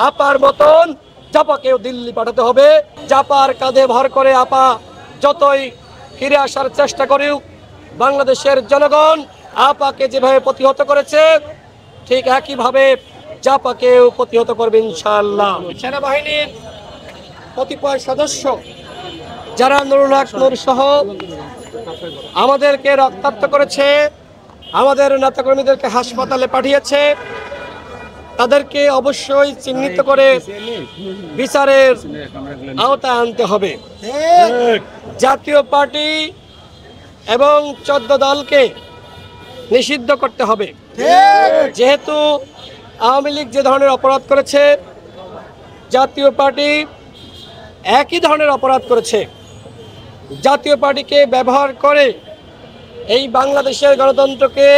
আপার মতন জাপাকেও দিল্লি পাঠাতে হবে। জাপার কাঁধে ভর করে আপা যতই ফিরে আসার চেষ্টা করুক, বাংলাদেশের জনগণ আপাকে যেভাবে প্রতিহত করেছে ঠিক একইভাবে জাপাকেও প্রতিহত করবে ইনশাআল্লাহ। সেনাবাহিনীর কতিপয় সদস্য যারা নুরুল হক নূর সহ আমাদেরকে রক্তাক্ত করেছে, আমাদের নেতাকর্মীদেরকে হাসপাতালে পাঠিয়েছে, তাদেরকে অবশ্যই চিহ্নিত করে বিচারের আওতায় আনতে হবে। জাতীয় পার্টি এবং 14 দলকে নিষিদ্ধ করতে হবে। যেহেতু আওয়ামী লীগ যে ধরনের অপরাধ করেছে, জাতীয় পার্টি একই ধরনের অপরাধ করেছে। জাতীয় পার্টিকে ব্যবহার করে এই বাংলাদেশের গণতন্ত্রকে,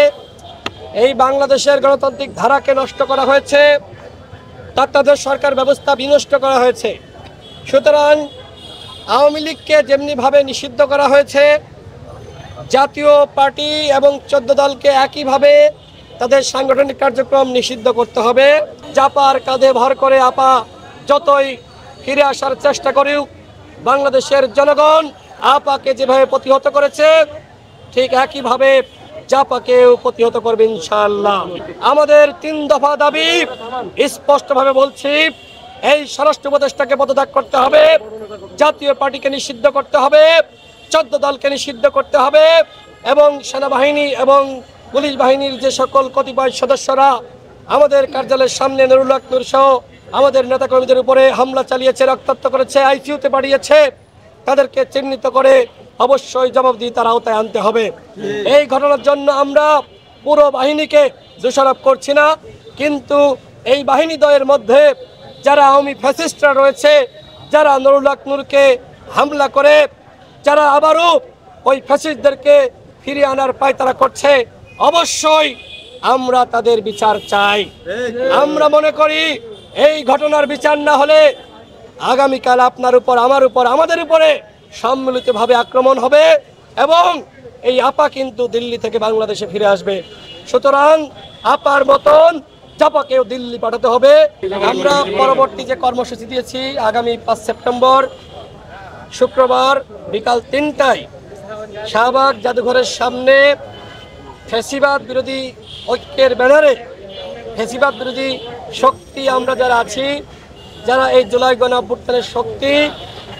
এই বাংলাদেশের গণতান্ত্রিক ধারাকে নষ্ট করা হয়েছে, তত্ত্বাবধায়ক সরকার ব্যবস্থা বিনষ্ট করা হয়েছে। সুতরাং আওয়ামী লীগকে যেমনিভাবে নিষিদ্ধ করা হয়েছে, জাতীয় পার্টি এবং 14 দলকে একইভাবে তাদের সাংগঠনিক কার্যক্রম নিষিদ্ধ করতে হবে। জাপার কাঁধে ভর করে আপা যতই ফিরে আসার চেষ্টা করুক, বাংলাদেশের জনগণ আপাকে যেভাবে প্রতিহত করেছে ঠিক একইভাবে জাপাকেও প্রতিহত করবে ইনশাআল্লাহ। আমাদের 3 দফা দাবি স্পষ্টভাবে বলছি, এই স্বরাষ্ট্র উপদেষ্টাকে পদত্যাগ করতে হবে, জাতীয় পার্টিকে নিষিদ্ধ করতে হবে, 14 দলকে নিষিদ্ধ করতে হবে এবং সেনাবাহিনী এবং পুলিশ বাহিনীর যে সকল কতিপয় সদস্যরা আমাদের কার্যালয়ের সামনে নুরুল হক নূর সহ আমাদের নেতাকর্মীদের উপরে হামলা চালিয়েছে, রক্তাক্ত করেছে, আইসিইউতে পাঠিয়েছে, তাদেরকে চিহ্নিত করে অবশ্যই জবাবদিহিতার আওতায় আনতে হবে। এই ঘটনার জন্য আমরা পুরো বাহিনীকে দোষারোপ করছি না, কিন্তু এই বাহিনী দ্বয়ের মধ্যে যারা আওয়ামী ফ্যাসিস্টরা রয়েছে, যারা নুরুল হক নূরকে হামলা করে যারা আবারও ওই ফ্যাসিস্টদেরকে ফিরিয়ে আনার পায়তারা করছে, অবশ্যই আমরা তাদের বিচার চাই। আমরা মনে করি এই ঘটনার বিচার না হলে আগামীকাল আপনার উপর, আমার উপর, আমাদের উপরে সম্মিলিতভাবে আক্রমণ হবে এবং এই আপা কিন্তু দিল্লি থেকে বাংলাদেশে ফিরে আসবে। সুতরাং আপার মতন জাপাকেও দিল্লি পাঠাতে হবে। আমরা পরবর্তী যে কর্মসূচি দিয়েছি, আগামী 5 সেপ্টেম্বর শুক্রবার বিকাল 3টায় শাহবাগ জাদুঘরের সামনে ফ্যাসিবাদ বিরোধী ঐক্যের ব্যানারে ফ্যাসিবাদ বিরোধী শক্তি আমরা যারা আছি, যারা এই জুলাই গণ অভ্যুত্থানের শক্তি,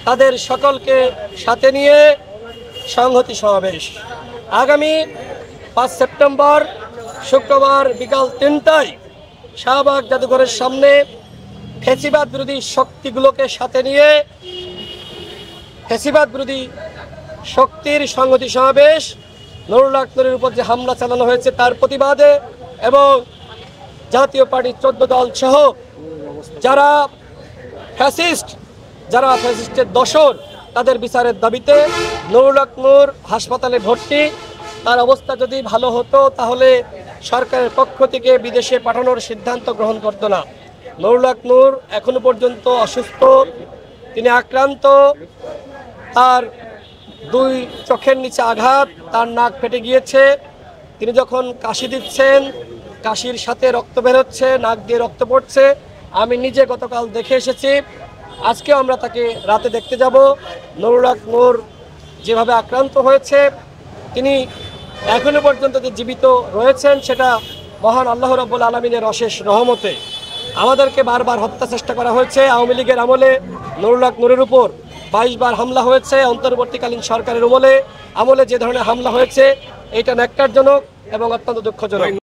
তাদের সকলকে সাথে নিয়ে সংহতি সমাবেশ আগামী 5 সেপ্টেম্বর শুক্রবার বিকাল 3টায় শাহবাগ জাদুঘরের সামনে ফ্যাসিবাদ বিরোধী শক্তিগুলোকে সাথে নিয়ে ফ্যাসিবাদ বিরোধী শক্তির সংহতি সমাবেশ, নুরুল হক নূরের উপর যে হামলা চালানো হয়েছে তার প্রতিবাদে এবং জাতীয় পার্টির 14 দল সহ যারা ফ্যাসিস্টের দোসর, তাদের বিচারের দাবিতে নুরুল হক নূর হাসপাতালে ভর্তি। তার অবস্থা যদি ভালো হতো তাহলে সরকারের পক্ষ থেকে বিদেশে পাঠানোর সিদ্ধান্ত গ্রহণ করতো না। নুরুল হক নূর এখনো পর্যন্ত অসুস্থ, তিনি আক্রান্ত, তার 2 চোখের নিচে আঘাত, তার নাক ফেটে গিয়েছে। তিনি যখন কাশি দিচ্ছেন, কাশির সাথে রক্ত বেরোচ্ছে, নাক দিয়ে রক্ত পড়ছে। আমি নিজে গতকাল দেখে এসেছি, আজকেও আমরা তাকে রাতে দেখতে যাব। নুরুল হক নূর যেভাবে আক্রান্ত হয়েছে, তিনি এখনো পর্যন্ত যে জীবিত রয়েছেন সেটা মহান আল্লাহ রাব্বুল আলামিনের অশেষ রহমতে। আমাদেরকে বারবার হত্যা চেষ্টা করা হয়েছে। আওয়ামী লীগের আমলে নুরুল হক নূরের উপর 22 বার হামলা হয়েছে। অন্তর্বর্তীকালীন সরকারের আমলে যে ধরনের হামলা হয়েছে এটা ন্যাক্কারজনক এবং অত্যন্ত দুঃখজনক।